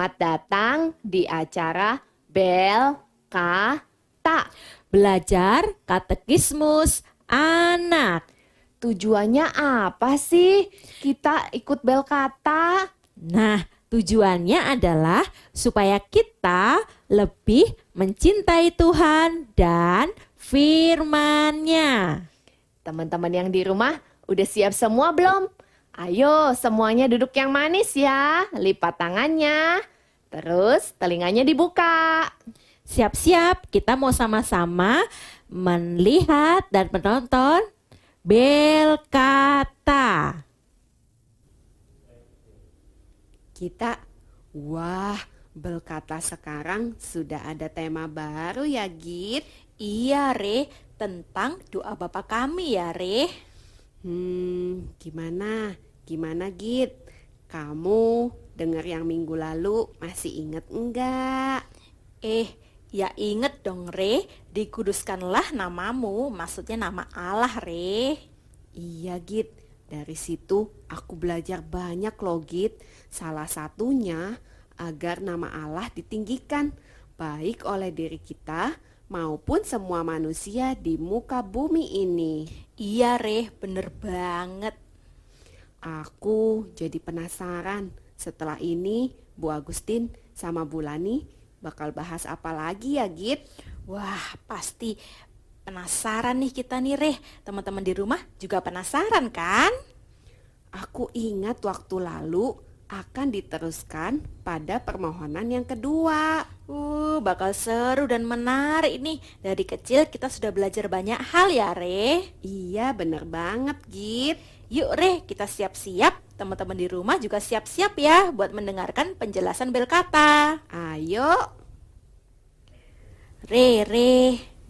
Selamat datang di acara Bel Kata. Belajar katekismus anak. Tujuannya apa sih kita ikut Bel Kata? Nah, tujuannya adalah supaya kita lebih mencintai Tuhan dan firman-Nya. Teman-teman yang di rumah udah siap semua belum? Ayo semuanya duduk yang manis ya. Lipat tangannya. Terus telinganya dibuka. Siap-siap, kita mau sama-sama melihat dan menonton Bel Kata. Wah, Bel Kata sekarang sudah ada tema baru ya, Git? Iya, Re, tentang doa Bapa kami ya, Re. Gimana Git? Kamu dengar yang minggu lalu masih inget enggak? Ya inget dong, Re, dikuduskanlah namamu, maksudnya nama Allah, Re. Iya Git, dari situ aku belajar banyak loh Git. Salah satunya agar nama Allah ditinggikan, baik oleh diri kita maupun semua manusia di muka bumi ini. Iya, Re, bener banget. Aku jadi penasaran, setelah ini Bu Agustin sama Bu Lani bakal bahas apa lagi ya Git? Wah, pasti penasaran nih kita nih, Re. Teman-teman di rumah juga penasaran kan? Aku ingat waktu lalu akan diteruskan pada permohonan yang kedua. Bakal seru dan menarik nih. Dari kecil kita sudah belajar banyak hal ya, Re. Iya bener banget Git. Yuk, Re, kita siap-siap. Teman-teman di rumah juga siap-siap ya buat mendengarkan penjelasan Bel Kata. Ayo. Re,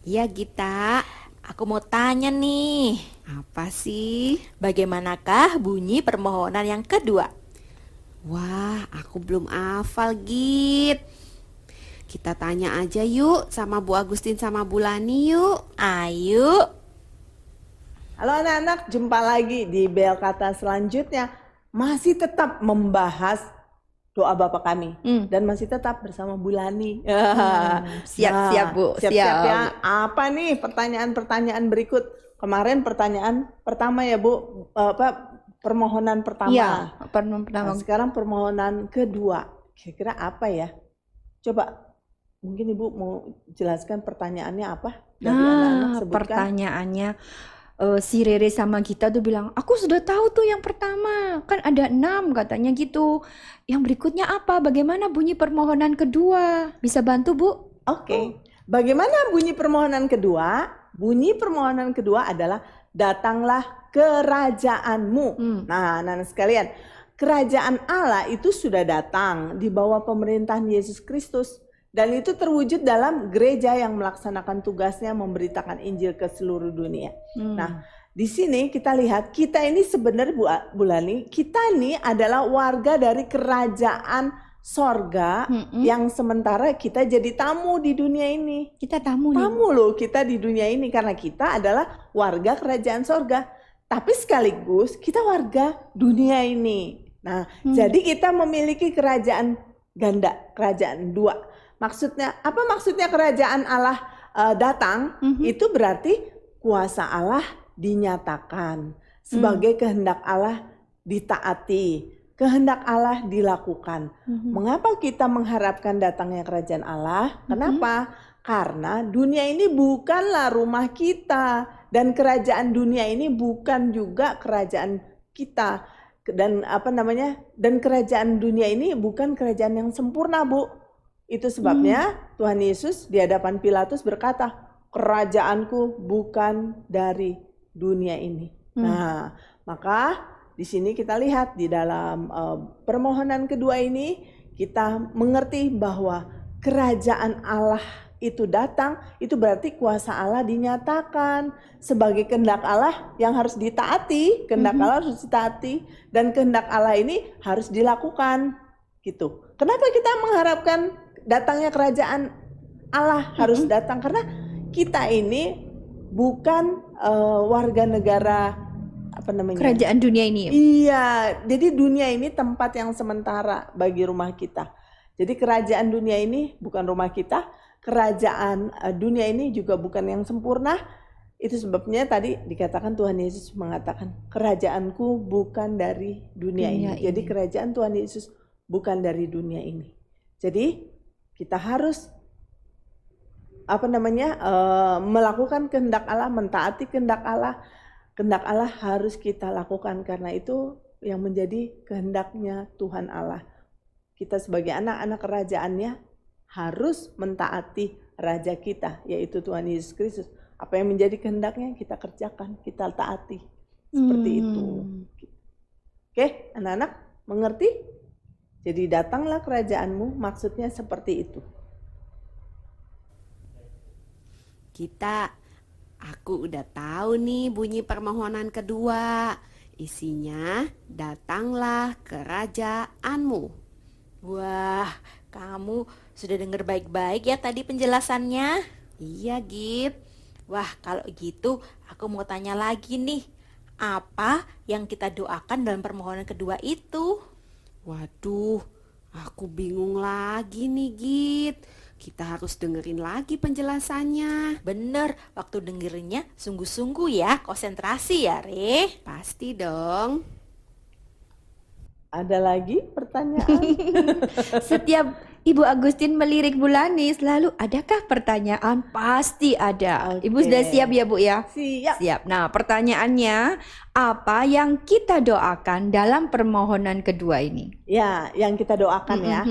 Iya Gita. aku mau tanya nih. Apa sih? Bagaimanakah bunyi permohonan yang kedua? Wah, aku belum hafal Git. Kita tanya aja yuk sama Bu Agustin sama Bu Lani yuk. Ayo. Halo anak-anak, jumpa lagi di Bel Kata selanjutnya. Masih tetap membahas doa Bapa kami dan masih tetap bersama Bu Lani. Siap-siap, Bu. Siap-siap Siap. ya. Apa nih pertanyaan-pertanyaan berikut? Kemarin pertanyaan pertama ya Bu, permohonan pertama. Iya, pertama. Nah, sekarang permohonan kedua. Kira-kira apa ya? Coba mungkin Ibu mau jelaskan pertanyaannya apa? Dari anak-anak sebutkan. Pertanyaannya si Rere sama Gita tuh bilang, aku sudah tahu tuh yang pertama, kan ada 6 katanya gitu. Yang berikutnya apa? Bagaimana bunyi permohonan kedua? Bisa bantu, Bu? Oke. Bagaimana bunyi permohonan kedua? Bunyi permohonan kedua adalah datanglah kerajaanmu. Nah, anak-anak sekalian, kerajaan Allah itu sudah datang di bawah pemerintahan Yesus Kristus. Dan itu terwujud dalam gereja yang melaksanakan tugasnya memberitakan Injil ke seluruh dunia. Nah, di sini kita lihat, kita ini sebenarnya Bu Lani, kita ini adalah warga dari kerajaan sorga yang sementara kita jadi tamu di dunia ini. Kita tamu nih. Tamu loh kita di dunia ini karena kita adalah warga kerajaan sorga. Tapi sekaligus kita warga dunia ini. Nah, jadi kita memiliki kerajaan ganda, kerajaan dua. Maksudnya, apa maksudnya kerajaan Allah datang? Itu berarti kuasa Allah dinyatakan. Sebagai kehendak Allah ditaati. Kehendak Allah dilakukan. Mengapa kita mengharapkan datangnya kerajaan Allah? Kenapa? Karena dunia ini bukanlah rumah kita. Dan kerajaan dunia ini bukan juga kerajaan kita. Dan dan kerajaan dunia ini bukan kerajaan yang sempurna, Bu. Itu sebabnya Tuhan Yesus di hadapan Pilatus berkata, kerajaanku bukan dari dunia ini. Nah, maka di sini kita lihat di dalam permohonan kedua ini kita mengerti bahwa kerajaan Allah itu datang, itu berarti kuasa Allah dinyatakan sebagai kehendak Allah yang harus ditaati, kehendak Allah harus ditaati dan kehendak Allah ini harus dilakukan gitu. Kenapa kita mengharapkan datangnya kerajaan Allah harus datang? Karena kita ini bukan warga negara kerajaan dunia ini. Iya, jadi dunia ini tempat yang sementara bagi rumah kita. Jadi kerajaan dunia ini bukan rumah kita, kerajaan dunia ini juga bukan yang sempurna. Itu sebabnya tadi dikatakan Tuhan Yesus mengatakan, kerajaanku bukan dari dunia ini. Jadi kerajaan Tuhan Yesus bukan dari dunia ini. Jadi kita harus melakukan kehendak Allah, mentaati kehendak Allah. Kehendak Allah harus kita lakukan karena itu yang menjadi kehendaknya Tuhan Allah. Kita sebagai anak-anak kerajaannya harus mentaati raja kita, yaitu Tuhan Yesus Kristus. Apa yang menjadi kehendaknya kita kerjakan, kita taati. Seperti itu. Oke, anak-anak mengerti? Jadi datanglah kerajaanmu, maksudnya seperti itu. Aku udah tahu nih bunyi permohonan kedua. Isinya, datanglah kerajaanmu. Wah, kamu sudah dengar baik-baik ya tadi penjelasannya? Iya, Git. Wah, kalau gitu aku mau tanya lagi nih. Apa yang kita doakan dalam permohonan kedua itu? Waduh, aku bingung lagi nih, Git. Kita harus dengerin lagi penjelasannya. Bener, waktu dengerinnya sungguh-sungguh ya, konsentrasi ya, Re. Pasti dong. Ada lagi pertanyaan? Setiap Ibu Agustin melirik Bulani selalu adakah pertanyaan? Pasti ada. Oke. Ibu sudah siap ya Bu ya? Siap. Siap. Nah, pertanyaannya, apa yang kita doakan dalam permohonan kedua ini? Ya, yang kita doakan ya.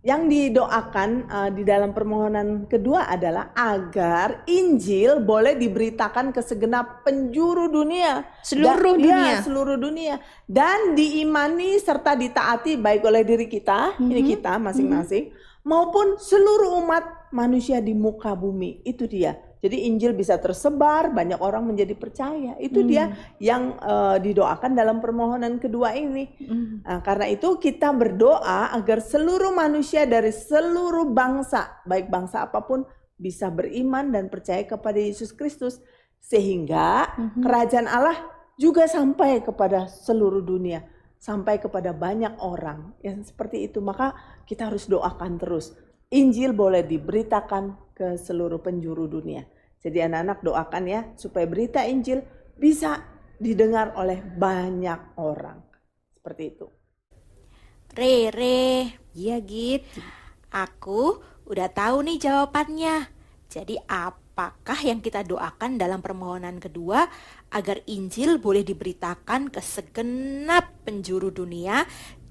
Yang didoakan di dalam permohonan kedua adalah agar Injil boleh diberitakan ke segenap penjuru dunia. Seluruh dunia. Ya, seluruh dunia. Dan diimani serta ditaati baik oleh diri kita, ini kita masing-masing, maupun seluruh umat manusia di muka bumi. Itu dia. Jadi Injil bisa tersebar, banyak orang menjadi percaya. Itu dia yang didoakan dalam permohonan kedua ini. Nah, karena itu kita berdoa agar seluruh manusia dari seluruh bangsa, baik bangsa apapun, bisa beriman dan percaya kepada Yesus Kristus. Sehingga kerajaan Allah juga sampai kepada seluruh dunia. Sampai kepada banyak orang. Yang seperti itu, maka kita harus doakan terus. Injil boleh diberitakan ke seluruh penjuru dunia. Jadi anak-anak doakan ya supaya berita Injil bisa didengar oleh banyak orang. Seperti itu. Re, Iya, Git. aku udah tahu nih jawabannya. Jadi apakah yang kita doakan dalam permohonan kedua agar Injil boleh diberitakan ke segenap penjuru dunia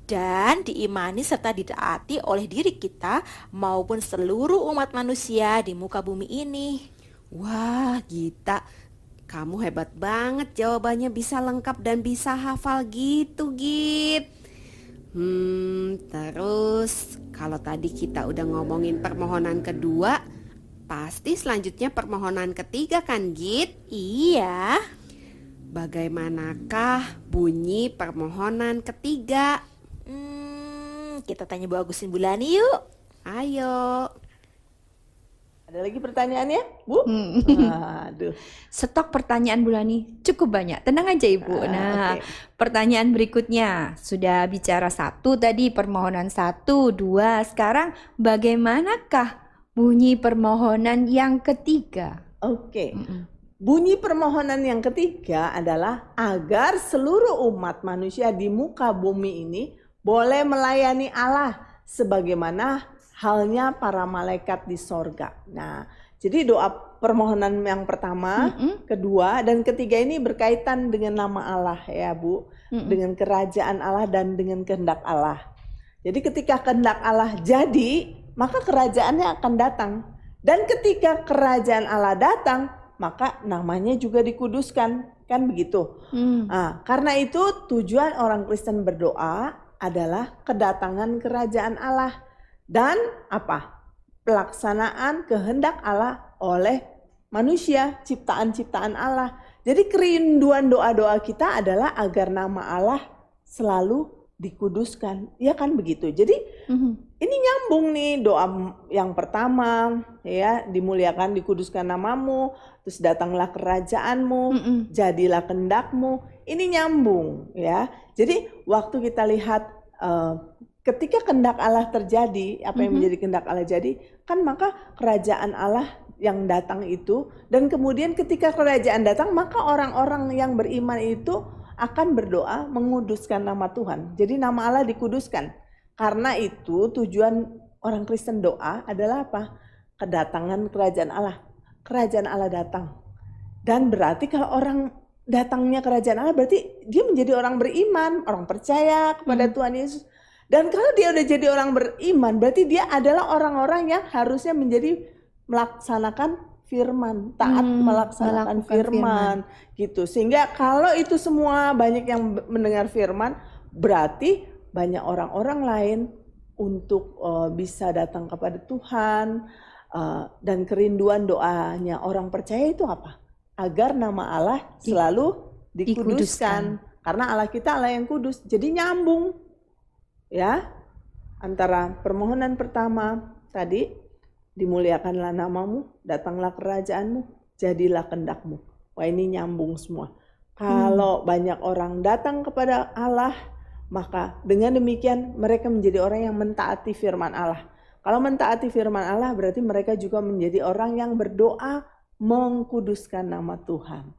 dan diimani serta ditaati oleh diri kita maupun seluruh umat manusia di muka bumi ini. Wah, Gita, kamu hebat banget jawabannya bisa lengkap dan bisa hafal gitu, Git. Terus kalau tadi kita udah ngomongin permohonan kedua, pasti selanjutnya permohonan ketiga kan, Git? Iya. Bagaimanakah bunyi permohonan ketiga? Kita tanya Bu Agustin Bulani yuk. Ayo. Ada lagi pertanyaannya, Bu? Aduh. Stok pertanyaan Bulani cukup banyak. Tenang aja Ibu. Nah, oke. pertanyaan berikutnya. Sudah bicara satu tadi, permohonan 1, 2. Sekarang bagaimanakah bunyi permohonan yang ketiga? Oke. Bunyi permohonan yang ketiga adalah agar seluruh umat manusia di muka bumi ini boleh melayani Allah sebagaimana halnya para malaikat di sorga. Nah, jadi doa permohonan yang pertama, kedua, dan ketiga ini berkaitan dengan nama Allah ya Bu, dengan kerajaan Allah dan dengan kehendak Allah. Jadi ketika kehendak Allah jadi, maka kerajaannya akan datang. Dan ketika kerajaan Allah datang, maka namanya juga dikuduskan, kan begitu. Nah, karena itu tujuan orang Kristen berdoa adalah kedatangan kerajaan Allah dan apa? Pelaksanaan kehendak Allah oleh manusia, ciptaan-ciptaan Allah. Jadi kerinduan doa-doa kita adalah agar nama Allah selalu dikuduskan. Ya kan begitu. Jadi ini nyambung nih doa yang pertama ya, dimuliakan dikuduskan namamu, terus datanglah kerajaanmu, jadilah kehendakmu. Ini nyambung ya. Jadi waktu kita lihat ketika kehendak Allah terjadi, apa yang menjadi kehendak Allah jadi, kan maka kerajaan Allah yang datang itu, dan kemudian ketika kerajaan datang, maka orang-orang yang beriman itu akan berdoa menguduskan nama Tuhan. Jadi nama Allah dikuduskan. Karena itu tujuan orang Kristen doa adalah apa? Kedatangan kerajaan Allah. Kerajaan Allah datang. Dan berarti kalau orang datangnya kerajaan Allah, berarti dia menjadi orang beriman, orang percaya kepada Tuhan Yesus. Dan kalau dia udah jadi orang beriman, berarti dia adalah orang-orang yang harusnya menjadi melaksanakan firman, taat melaksanakan firman, gitu. Sehingga kalau itu semua banyak yang mendengar firman, berarti banyak orang-orang lain untuk bisa datang kepada Tuhan. Dan kerinduan doanya orang percaya itu apa? Agar nama Allah selalu dikuduskan. Karena Allah kita Allah yang kudus. Jadi nyambung. Ya, antara permohonan pertama tadi, dimuliakanlah namamu, datanglah kerajaanmu, jadilah kehendakmu. Wah, ini nyambung semua. Kalau banyak orang datang kepada Allah, maka dengan demikian mereka menjadi orang yang mentaati firman Allah. Kalau mentaati firman Allah, berarti mereka juga menjadi orang yang berdoa mengkuduskan nama Tuhan.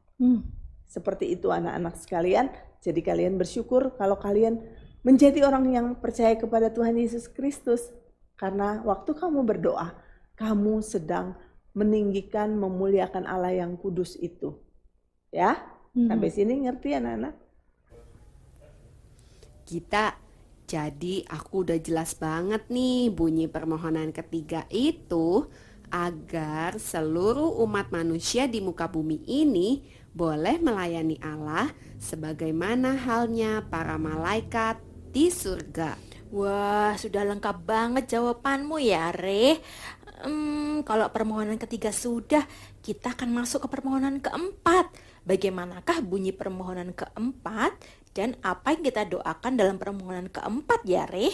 Seperti itu anak-anak sekalian. Jadi kalian bersyukur kalau kalian menjadi orang yang percaya kepada Tuhan Yesus Kristus. Karena waktu kamu berdoa, kamu sedang meninggikan, memuliakan Allah yang kudus itu. Ya, sampai sini ngerti anak-anak? Gita, jadi aku udah jelas banget nih bunyi permohonan ketiga itu agar seluruh umat manusia di muka bumi ini boleh melayani Allah sebagaimana halnya para malaikat di surga. Wah, sudah lengkap banget jawabanmu ya, Re. Kalau permohonan ketiga sudah, kita akan masuk ke permohonan keempat. Bagaimanakah bunyi permohonan keempat dan apa yang kita doakan dalam permohonan keempat ya, Re?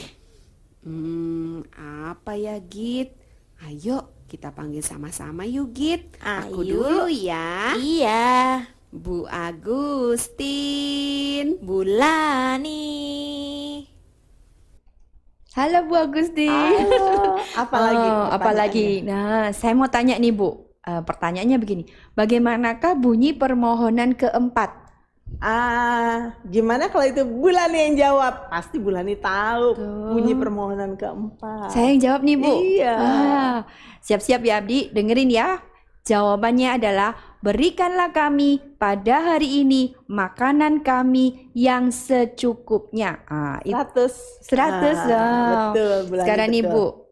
Apa ya, Git? Ayo kita panggil sama-sama yuk, Git. Aku Ayo. dulu ya. Iya, Bu Agustin. Bulani. Halo Bu Agustin. Halo, apalagi? Apalagi? Nah, saya mau tanya nih Bu. Pertanyaannya begini. Bagaimanakah bunyi permohonan keempat? Gimana kalau itu Bulani yang jawab? Pasti Bulani tahu Tuh. bunyi permohonan keempat. Saya yang jawab nih Bu. Iya. Siap-siap ya Abdi, dengerin ya. Jawabannya adalah berikanlah kami pada hari ini makanan kami yang secukupnya. 100. 100 Betul, Bulani, Sekarang nih betul. Bu,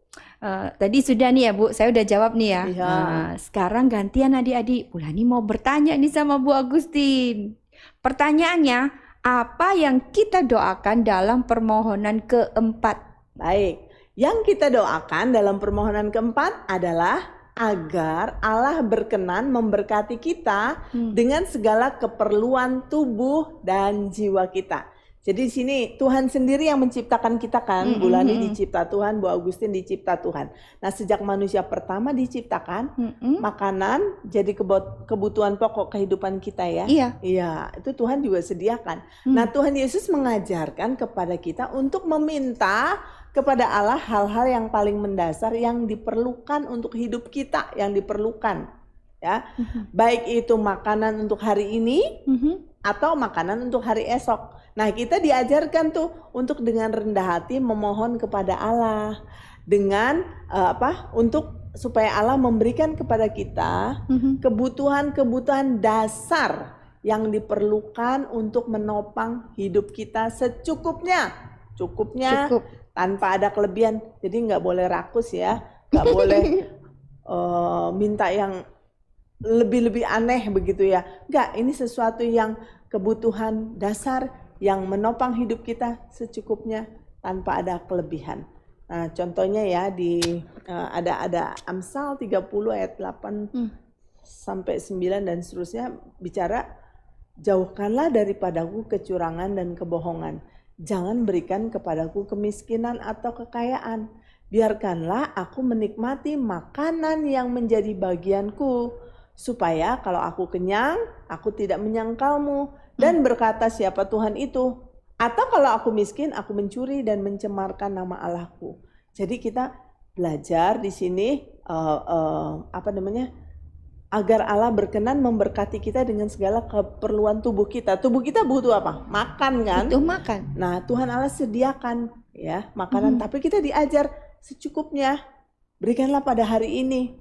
tadi sudah nih ya Bu, saya udah jawab nih ya. Iya. Sekarang gantian adik-adik. Bulani mau bertanya nih sama Bu Agustin. Pertanyaannya, apa yang kita doakan dalam permohonan keempat? Baik, yang kita doakan dalam permohonan keempat adalah agar Allah berkenan memberkati kita dengan segala keperluan tubuh dan jiwa kita. Jadi di sini Tuhan sendiri yang menciptakan kita kan, Bulani dicipta Tuhan, Bu Agustin dicipta Tuhan. Nah sejak manusia pertama diciptakan, makanan jadi kebutuhan pokok kehidupan kita ya. Iya. Iya, itu Tuhan juga sediakan. Nah Tuhan Yesus mengajarkan kepada kita untuk meminta kepada Allah hal-hal yang paling mendasar yang diperlukan untuk hidup kita, yang diperlukan. Ya, baik itu makanan untuk hari ini atau makanan untuk hari esok. Nah, kita diajarkan tuh untuk dengan rendah hati memohon kepada Allah dengan untuk supaya Allah memberikan kepada kita kebutuhan-kebutuhan dasar yang diperlukan untuk menopang hidup kita secukupnya. Cukupnya, Cukup. tanpa ada kelebihan. Jadi nggak boleh rakus ya, nggak boleh minta yang lebih-lebih aneh begitu ya. Nggak, ini sesuatu yang kebutuhan dasar yang menopang hidup kita secukupnya tanpa ada kelebihan. Nah, contohnya ya ada Amsal 30 ayat 8 sampai 9 dan seterusnya bicara, jauhkanlah daripadaku kecurangan dan kebohongan. Jangan berikan kepadaku kemiskinan atau kekayaan. Biarkanlah aku menikmati makanan yang menjadi bagianku, supaya kalau aku kenyang, aku tidak menyangkalmu dan berkata siapa Tuhan itu. Atau kalau aku miskin, aku mencuri dan mencemarkan nama Allahku. Jadi kita belajar di sini agar Allah berkenan memberkati kita dengan segala keperluan tubuh kita. Tubuh kita butuh apa? Makan kan? Itu makan. Nah, Tuhan Allah sediakan ya makanan, tapi kita diajar secukupnya. Berikanlah pada hari ini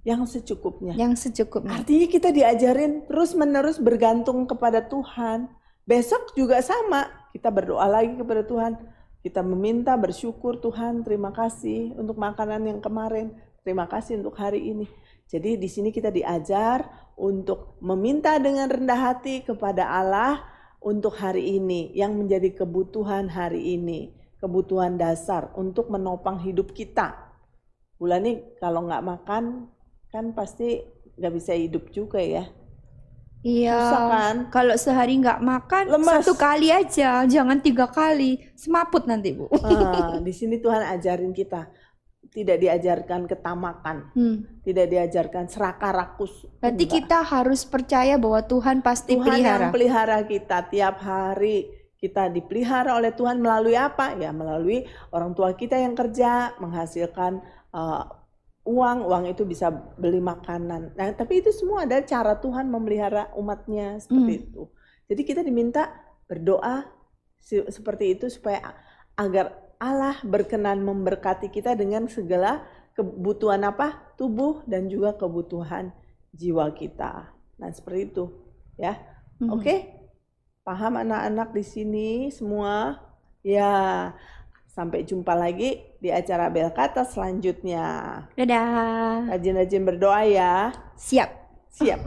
yang secukupnya. Yang secukupnya. Artinya kita diajarin terus-menerus bergantung kepada Tuhan. Besok juga sama, kita berdoa lagi kepada Tuhan. Kita meminta, bersyukur, Tuhan terima kasih untuk makanan yang kemarin. Terima kasih untuk hari ini. Jadi di sini kita diajar untuk meminta dengan rendah hati kepada Allah untuk hari ini yang menjadi kebutuhan hari ini, kebutuhan dasar untuk menopang hidup kita. Bulan ini kalau nggak makan kan pasti nggak bisa hidup juga ya. Iya. Susah kan? Kalau sehari nggak makan, Lemas. 1 kali aja, jangan 3 kali. Semaput nanti, Bu. Di sini Tuhan ajarin kita. Tidak diajarkan ketamakan, tidak diajarkan serakah rakus. Berarti Enggak. kita harus percaya bahwa Tuhan pasti Tuhan yang pelihara. pelihara kita tiap hari. Kita dipelihara oleh Tuhan melalui apa? Ya melalui orang tua kita yang kerja, menghasilkan uang itu bisa beli makanan. Nah, tapi itu semua ada cara Tuhan memelihara umatnya seperti itu. Jadi kita diminta berdoa seperti itu supaya agar Allah berkenan memberkati kita dengan segala kebutuhan apa? Tubuh dan juga kebutuhan jiwa kita. Nah, seperti itu, ya. Oke? Paham anak-anak di sini semua? Ya. Sampai jumpa lagi di acara Belkata selanjutnya. Dadah. Rajin-rajin berdoa ya. Siap. Siap.